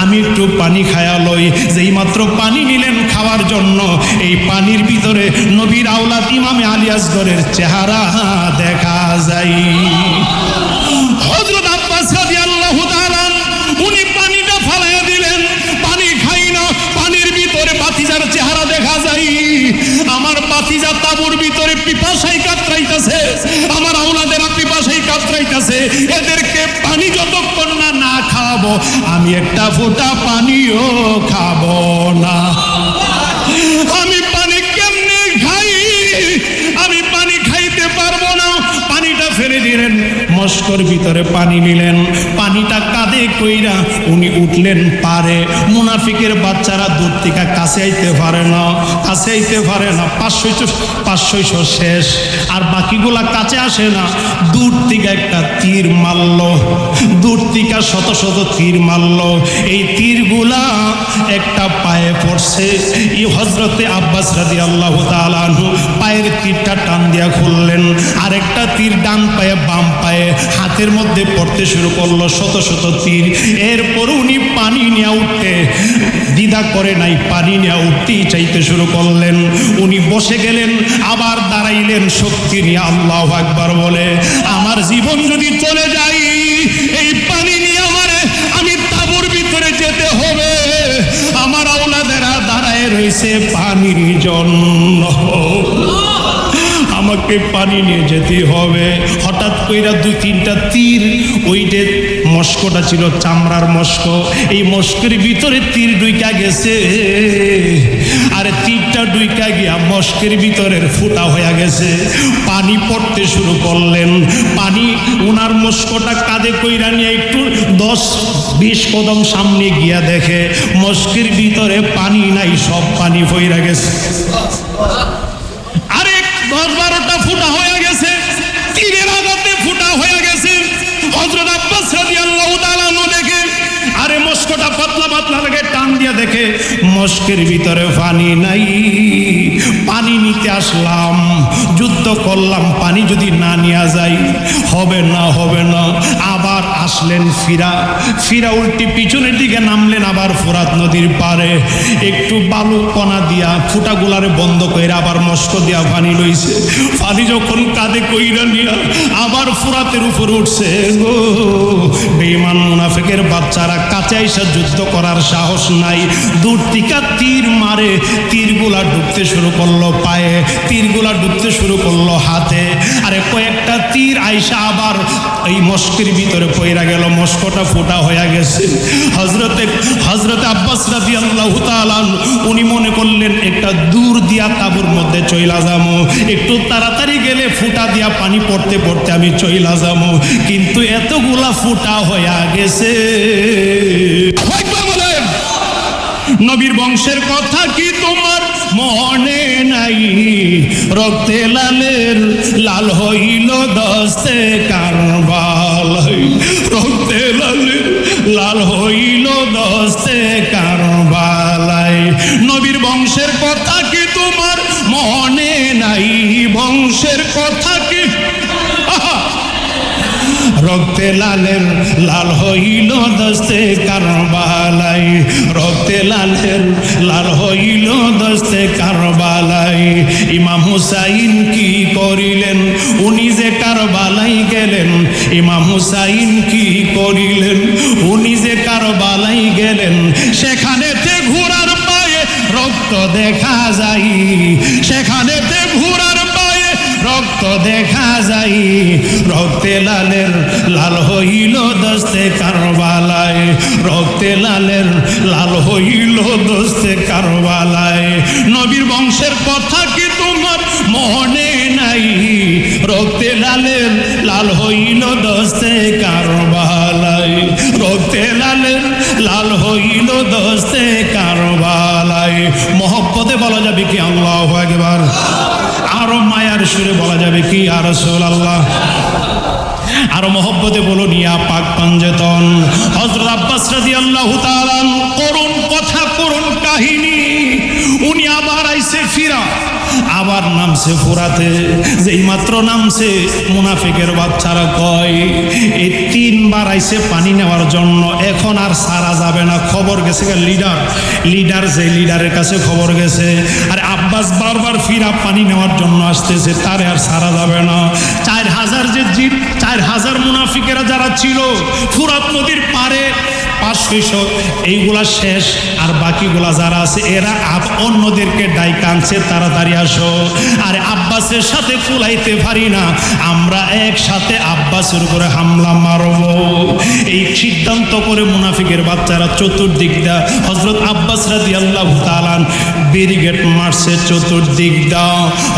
আমি একটু পানি খায়া লই। যেই মাত্র পানি নিলেন খাওয়ার জন্য, এই পানির ভিতরে নবীর আওলাদ ইমামে আলী আসগরের চেহারা দেখা যায়। হযরত আব্বাস রাদিয়াল্লাহু তাআলা উনি পানিটা ফালাইয়া দিলেন, পানি খাই না, পানির ভিতরে বাতিজার চেহারা দেখা যায়। আমার বাতিজা তাঁবুর ভিতরে পিপাসায় কাতরাইতেছে, আমার আওলাদেরা পিপাসায় কাতরাইতেছে, এদেরকে পানি যতক্ষণ না খাওয়াবো আমি একটা ফোঁটা পানিও খাবো না। আমি পানি কেমনে খাই? আমি পানি খাইতে পারবো না। পানিটা ফেলে দিলেন, মস্কর ভিতরে পানি নিলেন, পানিটা কাঁধে কইরা উনি উঠলেন পারে। মুনাফিকের বাচ্চারা দূর থেকে কাছে আইতে পারে না, কাছে আইতে পারে না। 500 শেষ, আর বাকিগুলা কাছে আসে না। দূর থেকে একটা তীর মারল, দূর থেকে শত শত তীর মারল। এই তীরগুলা একটা পায়ে পড়ছে। এই হযরতে আব্বাস রাদিয়াল্লাহু তাআলা আনহু পায়ের তীরটা টান দিয়া খুললেন, আরেকটা তীর ডান পায়ে বাম পায়ে হাতের মধ্যে পড়তে শুরু করলো, শত শত তীর। এরপর উনি পানি নিয়ে উঠতে দ্বিধা করে নাই, পানি নিয়ে উঠতেই চাইতে শুরু করলেন। উনি বসে গেলেন, আবার দাঁড়াইলেন শক্তি নিয়ে আল্লাহু আকবার বলে, আমার জীবন যদি চলে যায় এই পানি নিয়ে আমি তাঁবুর ভিতরে যেতে হবে। আমার আওলাদেরা দাঁড়ায় রয়েছে পানির জন্য, আমাকে পানি নিয়ে যেতে হবে। হঠাৎ কইরা 2-3টা তীর, ওইটা মস্কটা ছিল চামড়ার মস্ক, এই মস্কের ভিতরে তীর ঢুইকা গেছে। আর তীরটা ঢুইকা গিয়া মস্কের ভিতরের ফুটা হয়ে গেছে। পানি পড়তে শুরু করলেন, পানি উনার মস্কটা কাঁধে কইরা নিয়ে একটু 10-20 কদম সামনে গিয়া দেখে মস্কের ভিতরে পানি নাই, সব পানি পইরা গেছে। 10-12টা ফুটা হয়ে গেছে, তীরের আঘাতে ফুটা হয়ে গেছে। হযরত আব্বাস রাদিয়াল্লাহু তাআলা দেখে, আরে মস্কটা পাতলা পাতলা লাগে, টান দিয়া দেখে মস্কের ভিতরে পানি নাই। পানি নিতে আসলাম, যুদ্ধ করলাম, পানি যদি না নিয়ে যাই হবে না, হবে না। আবার আসলেন ফিরা উল্টি পিছনের দিকে নামলেন, আবার ফোরাত নদীর পারে একটু বালু কণা দিয়া ফুটাগুলারে বন্ধ করে আবার মস্ক দিয়া পানি লইছে। পানি যখন কাঁধে কইরা নিয়া আবার ফোরাতের উপর উঠছে গো। বেঈমান মুনাফিকের বাচ্চারা কাছে আইসা যুদ্ধ করার সাহস নাই, দূর থেকে তীর মারে। তীরগুলা ঢুকতে শুরু করলো পায়ে, তীরগুলা ঢুকতে শুরু করলো হাতে। আরে কয়েকটা তীর আইসা আবার এই মস্কের ভিতরে পইরা গেল, মস্কটা ফোটা হয়ে গেছে। হযরতে আব্বাস রাদিয়াল্লাহু তাআলা উনি মনে করলেন একটা দূর দিয়া তাঁবুর মধ্যে চইলা যাবো, একটু তাড়াতাড়ি গেলে ফুটা দিয়া পানি পড়তে পড়তে আমি চইলা যাবো। কিন্তু এতগুলা ফুটা হয়ে গেছে। নবীর বংশের কথা কি তোমার মনে নাই? রক্তে লালের লাল হইল দস্তে কারবাল, রক্তে লালের লাল হইল দস্তে কারবালাই। নবীর বংশের কথা কি তোমার মনে নাই? বংশের কথা কি রক্তে লালের লাল হইল দস্তে কারবালাই, রক্তে লালের লাল হইল দস্তে কারবালাই। ইমাম হুসাইন কি করিলেন? উনি যে কারবালাই গেলেন। ইমাম হুসাইন কি করিলেন? উনি যে কারবালাই গেলেন। সেখানেতে ঘোড়ার পায়ে রক্ত দেখা যায়, সেখানেতে ঘোড়ার পায়ে রক্ত দেখা যায়। রক্তে লালের লাল হইল দস্তে কারবালায়, রক্তে লালের লাল হইল দস্তে কারবালায়। নবীর বংশের কথা কি তোমার মনে নাই? রক্তে লালের লাল হইল দস্তে কারবালায়, রক্তে লালের লাল হইল দস্তে কারবালায়। ভাই, মহব্বতে বলা যাবে কি আল্লাহু আকবার, আরো মায়ার সুরে বলা যাবে কি ইয়া রাসূলুল্লাহ, আরো মহব্বতে বলুন ইয়া পাক পাঞ্জেতন। হযরত আব্বাস রাদিয়াল্লাহু তাআলা করুণ কথা, করুণ কাহিনী। উনি আবার আইছে ফিরা, আবার নামছে ফুরাতে। যেই মাত্র নামছে মুনাফিকের বাচ্চারা কয় এই 3 বার আইছে পানি নেওয়ার জন্য, এখন আর সারা যাবে না। খবর গেছে লিডার যে লিডারের কাছে খবর গেছে, আর আব্বাস বারবার ফিরা পানি নেওয়ার জন্য আসতেছে, তারে আর সারা যাবে না। 4000 যে জিপ, 4000 মুনাফিকেরা যারা ছিল ফুরাত নদীর পারে, 500 এইগুলা শেষ, আর বাকিগুলা যারা আছে এরা অন্যদেরকে ডাইকা আনছে, তাড়াতাড়ি আসো। আরে আব্বাসের সাথে কুলাইতে পারি না, আমরা একসাথে আব্বাসের উপরে হামলা মারব। এই সিদ্ধান্ত করে মুনাফিকের বাচ্চারা চতুর্দিক দা হযরত আব্বাস রাদিয়াল্লাহু তাআলা ব্যারিকেড মারছে চতুর্দিক দা।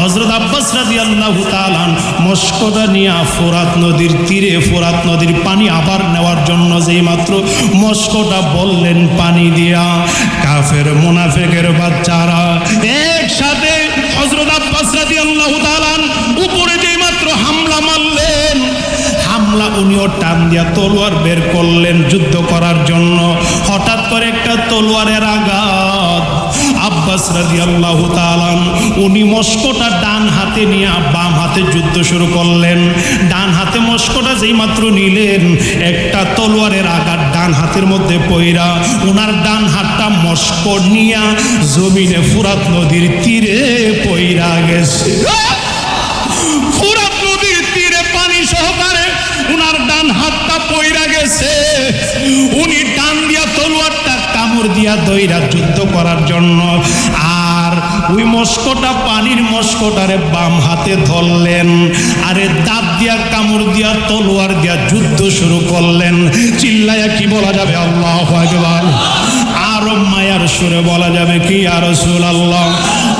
হযরত আব্বাস রাদিয়াল্লাহু তাআলা মস্কটা নিয়ে ফোরাত নদীর তীরে, ফোরাত নদীর পানি আবার নেওয়ার জন্য যেই মাত্র মস্কটা বললেন পানি দিয়া, কাফের মুনাফিকের বাচ্চারা একসাথে হযরত আব্বাস রাদিয়াল্লাহু তাআলা উপরে যেই মাত্র হামলা মারলেন, হামলা উনিও টান দিয়া তলোয়ার বের করলেন যুদ্ধ করার জন্য। হঠাৎ করে একটা তলোয়ারের আঘাত, আব্বাস রাদিয়াল্লাহু তাআলা উনি মস্কটা ডান হাতে নিয়ে বাম হাতে যুদ্ধ শুরু করলেন। ডান হাতে মস্কটা যেই মাত্র নিলেন, একটা তলোয়ারের আঘাত ডান হাতের মধ্যে পইরা ওনার ডান হাতটা মস্ক নিয়া জমিনে ফুরাত নদীর তীরে পইরা গেছে। ফুরাত নদীর তীরে পানি সহকারে উনার ডান হাতটা পইরা গেছে। উনি ডান দিয়া তলোয়ারটা কামড় দিয়া দইরা যুদ্ধ করার জন্য, আর ওই মস্কটা পানির মস্কটারে বাম হাতে ধরলেন, আরে দাঁত দিয়া কামড় দিয়া তলোয়ার দিয়া যুদ্ধ শুরু করলেন। চিল্লায়া কি বলা যাবে আল্লাহু আকবার, আরো মায়ার সুরে বলা যাবে কি ইয়া রাসূলুল্লাহ।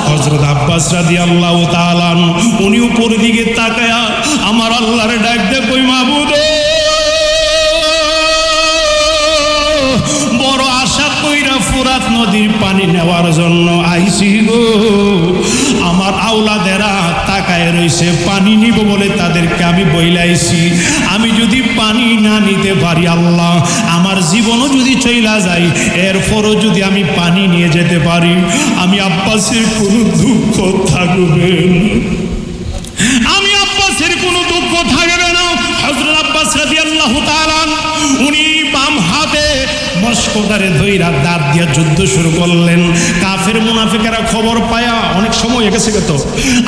হযরত আব্বাস রাদিয়াল্লাহু তাআলা উনি উপর দিকে তাকায়া আমার আল্লাহর ডাক দিয়ে কই মাবুদ, বড় আশা কইরা ফুরাত নদীর পানি নেওয়ার জন্য আইছি গো, আমার আওলাদেরা তাকায় রইছে পানি নিব বলে, তাদেরকে আমি বইলাইছি আমি যদি পানি না নিতে পারি আল্লাহ, আমার জীবনও যদি চইলা যায়, এরপরও যদি আমি পানি নিয়ে যেতে পারি, আমি আব্বাসের কোনো দুঃখ থাকবে না, আমি আব্বাসের কোনো দুঃখ থাকবে না। হযরত আব্বাস রাদিয়াল্লাহু তাআলা উনি বাম হাতে মস্কটারে ধইরা দাঁত দিয়া যুদ্ধ শুরু করলেন। কাফের মুনাফিকেরা খবর পায়া, অনেক সময় হয়ে গেছে তো,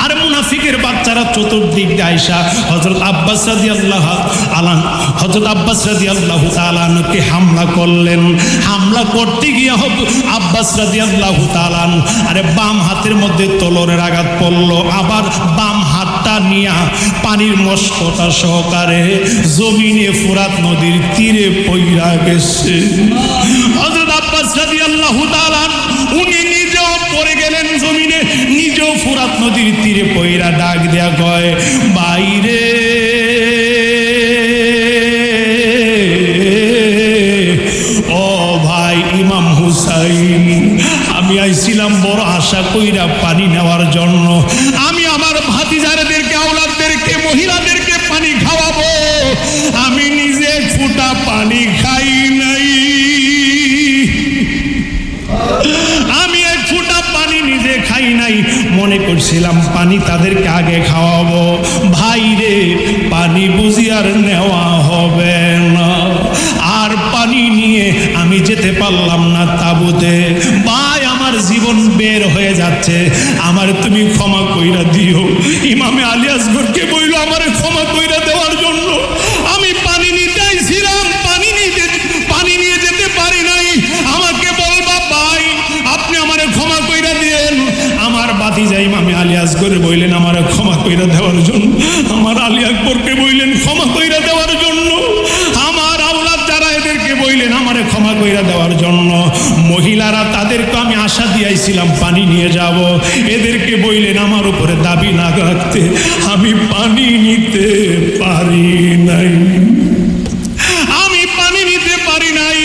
আর মুনাফিকের বাচ্চারা চতুর্দিক দিয়ে আইসা হযরত আব্বাস রাদিয়াল্লাহু তাআলাকে হামলা করলেন। হামলা করতে গিয়ে আব্বাস রাদিয়াল্লাহু তাআলা আরে বাম হাতের মধ্যে তলোয়ারের আঘাত পড়লো, আবার বাম হাতটা নিয়া পানির মস্কটা সহকারে জমিনে ফুরাত নদীর তীরে পইরা গেছে। হযরত আব্বাস রাদিয়াল্লাহু তাআলা উনি নিজেও পড়ে গেলেন জমিনে, নিজেও ফুরাত নদীর তীরে পইরা ডাক দেয়া কয় বাইরে ও ভাই ইমাম হুসাইন, আমি আইছিলাম বড় আশা কইরা পানি নেওয়ার জন্য, আমি আমার ভাতিজাদেরকে, আওলাদদেরকে, মহিলাদেরকে পানি খাওয়াবো, আমি নিজে ফুটা পানি খাই নাই, আমি এক ফুটা পানি নিজে খাই নাই, মনে করছিলাম পানি তাদেরকে আগে খাওয়াবো। ভাই রে, পানি বুঝি আর নেওয়া হবে না, আর পানি নিয়ে আমি যেতে পারলাম না তাবুতে। ভাই আমার জীবন বের হয়ে যাচ্ছে, আমার তুমি ক্ষমা কইরা দিও। ইমামে আলী আসগরকে বইল আমার ক্ষমা কইরা দেওয়ার জন্য, আমি পানি নিতে আইছিলাম, পানি নিয়ে যেতে পারি নাই, আমাকে বলবা ভাই আপনি আমারে ক্ষমা কইরা দিয়েন। আমার ভাতিজা ইমামে আলী আসগর বইলেন আমার ক্ষমা কইরা দেওয়ার জন্য, আমার আলী আকবরকে বইলেন ক্ষমা কইরা দেওয়ার জন্য, আমার আওলাদ যারা এদেরকে বইলেন আমারে ক্ষমা কইরা দেওয়ার জন্য। মহিলারা তাদেরকে আমি আশা দিয়েছিলাম পানি নিয়ে যাব, এদেরকে বইলেন আমার উপরে দাবি না রাখতে, আমি পানি নিতে পারি নাই, আমি পানি নিতে পারি নাই।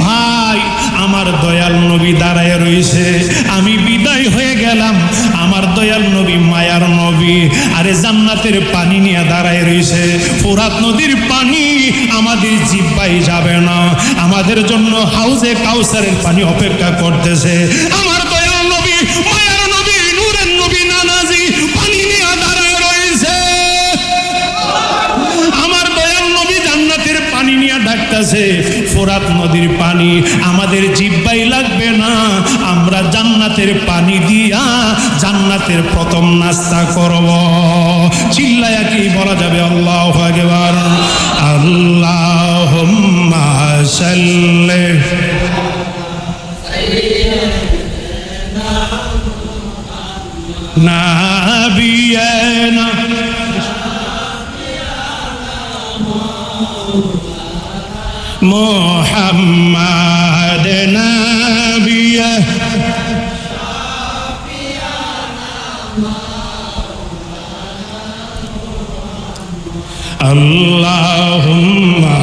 ভাই আমার দয়াল নবী দাঁড়ায় রইছে, আমি বিদায় হয়ে গেলাম, আমার দয়াল নবী মায়ার নবী আরে জান্নাতের পানি নিয়ে দাঁড়ায় রইছে। ফোরাত নদীর পানি আমাদের জিহ্বায় যাবে না, আমাদের জন্য হাউজে কাউসারের পানি অপেক্ষা করতেছে। আমার দয়াল নবী মায়ার নবী নূরের নবী নানাজি পানি নিয়ে দাঁড়ায় রইছে। আমার দয়াল নবী জান্নাতের পানি নিয়ে ডাকতেছে। ফোরাত নদীর পানি আমাদের জিহ্বায় লাগবে না, আমরা জান্নাতের পানি দিয়া জান্নাতের প্রথম নাস্তা করব। চিল্লায়া কি বলা যাবে? আল্লাহু আকবার। আল্লাহুম্মা সাল্লি নাবিয়ানা মুহাম্মাদ নাবিয়া আল্লাহুম্মা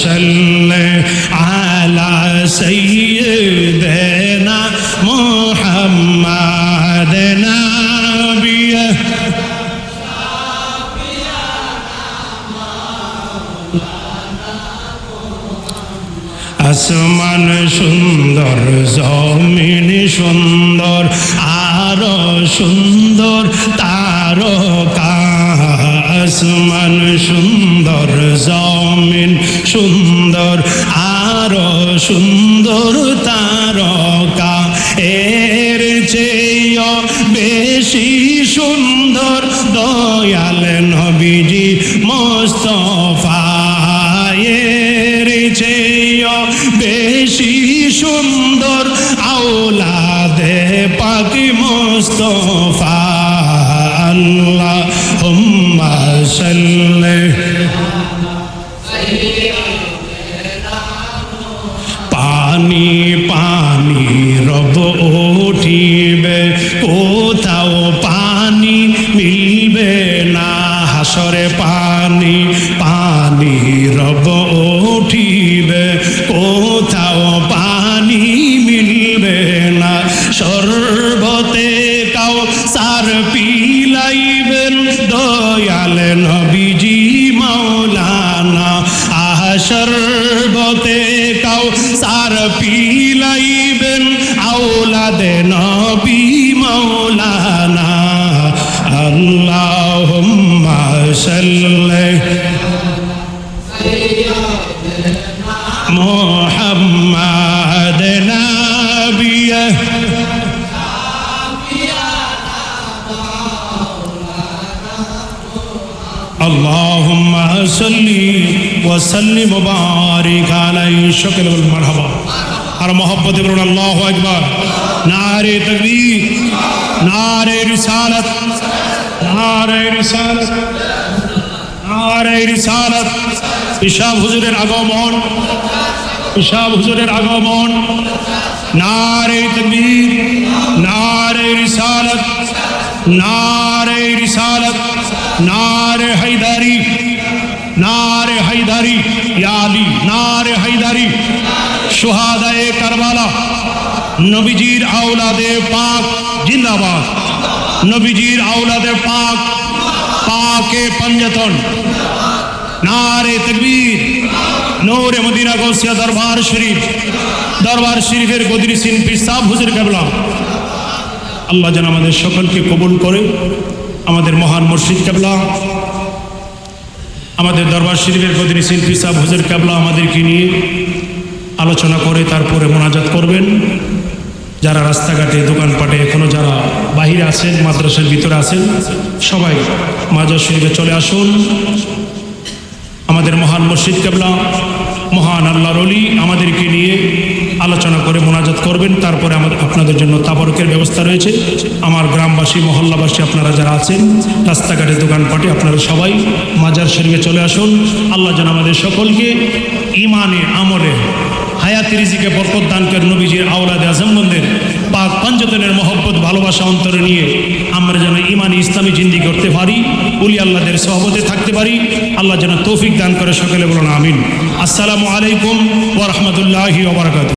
সাল্লি আলা সাইয়্যিদিনা মুহাম্মাদ নাবিয়া আসমান সুন্দর, জমিন সুন্দর, আরো সুন্দর তারকা। আসমান সুন্দর, জমিন সুন্দর, আরো সুন্দর তারকা। এর চেয়েও বেশি সুন্দর দয়াল নবীজি মুস্তাফা। এর চেয়েও বেশি সুন্দর আওলাদে পাক মুস্তাফা। আল্লাহুম্মা সাল্লি পানি পানি রব উঠিবে, কোথাও পানি মিলবে না। হাসরে পানি পানি রব উঠিবে, কোথাও পানি মিলবে না। সর্বতে কাউসার পিলাইবেন দয়াল নবীজি মাওলানা। সর্বতে কাউসার পিলাইবেন আওলাদে নবী মাওলানা। আল্লাহুম্মা সাল্লি মুহাম্মাদ নাবিয়া আল্লাহুম্মা সাল্লি ওয়া সাল্লিম ওয়া বারিক আলাইহি। সকলে বলুন মারহাবা। আর মহব্বতে বলুন আল্লাহু আকবার। নারে তাকবীর, নারে রিসালাত, নারে রিসালাত, নারে রিসালাত। ইশাব হুজুরের আগমন, ইশাব হুজুরের আগমন। নারে তাকবীর, নারে রিসালাত, নারে রিসালাত, নারে হায়দারি, নারে হায়দারি ইয়া আলী, নারে হায়দারি। শুহাদায়ে কারবালা, নবীজির আওলাদে পাক জিন্দাবাদ। নবীজির আওলাদে পাক, পাকে পঞ্জতন। নারে তাকবীর। নূরে মদিনা গৌসিয়া দরবার শরীফ, দরবার শরীফের গদির সিন পীর সাহেব হুজুর কেবলা। আল্লাহ যেন আমাদের সকলকে কবুল করে। আমাদের মহান মুর্শিদ কেবলা, আমাদের দরবার শরীফের গদির সিন পীর সাহেব হুজুর কেবলা আমাদেরকে নিয়ে আলোচনা করে তারপরে মোনাজাত করবেন। যারা রাস্তাঘাটে দোকানপাটে এখনো যারা বাহিরে আছেন, মাদ্রাসার ভিতরে আছেন, সবাই মাজার শরীফে চলে আসুন। আমাদের মহান মুর্শিদ কেবলা, মহান আল্লাহর ওলি আমাদেরকে নিয়ে আলোচনা করে মোনাজাত করবেন। তারপরে আপনাদের জন্য তাবারুকের ব্যবস্থা রয়েছে। আমার গ্রামবাসী, মহল্লাবাসী আপনারা যারা আছেন, রাস্তাঘাটে দোকানপাটে আপনারা সবাই মাজার শরীফে চলে আসুন। আল্লাহ যেন আমাদের সকলকে ইমানে আমলে হায়াত রিজিকে বরকত দান করেন। নবীজির আওলাদে আজমগণদের পাক পঞ্জতনের মহব্বত ভালোবাসা অন্তরে নিয়ে আমরা যেন ইমানি ইসলামী জিন্দি করতে পারি, উলি আল্লাহদের সহবতে থাকতে পারি। আল্লাহ যেন তৌফিক দান করে। সকলে বলুন আমিন। আসসালামু আলাইকুম ওয়া রাহমাতুল্লাহি ওয়া বারাকাতুহু।